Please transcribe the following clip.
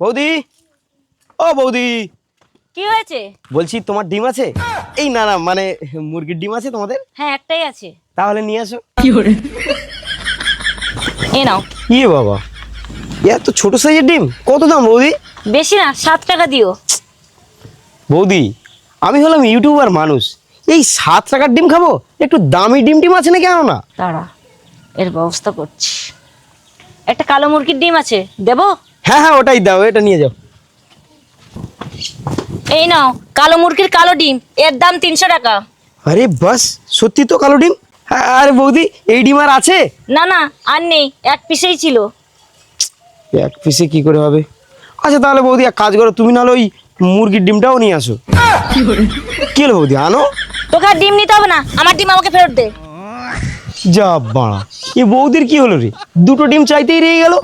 বৌদি, ও বৌদি, কি হয়েছে? বলছি তোমার ডিম আছে? এই না না, মানে মুরগির ডিম আছে তোমাদের? হ্যাঁ, একটাই আছে। তাহলে নিয়ে আসো। এ নাও। কি বাবা, এত ছোট সাইজের ডিম, কত দাম বৌদি? বেশি না, 7 টাকা দিও। বৌদি, আমি হলাম ইউটিউবার মানুষ, এই 7 টাকার ডিম খাবো? একটু দামি ডিম টিম আছে না কেন না? দাঁড়া, এর ব্যবস্থা করছি। একটা কালো মুরগির ডিম আছে, দেবো? হ্যাঁ হ্যাঁ, ওটাই দাও, এটা নিয়ে যাও। এই নাও, কালো মুরগির কালো ডিম, এর দাম 300 টাকা। আরে বাস, সত্যি তো কালো ডিম। হ্যাঁ, আরে বৌদি, এই ডিম আর আছে? না না, আর নেই, এক পিসেই ছিল। এক পিসে কি করে হবে? আচ্ছা তাহলে বৌদি এক কাজ করো, তুমি নাহলে ওই মুরগির ডিমটাও নিয়ে আসো। কি হলো বৌদি, আনো। তোকে আর ডিম নিতে হবে না, আমার ডিম আমাকে ফেরত দে। যা বাড়া, এ বৌদির কি হলো রে, দুটো ডিম চাইতেই রয়ে গেল।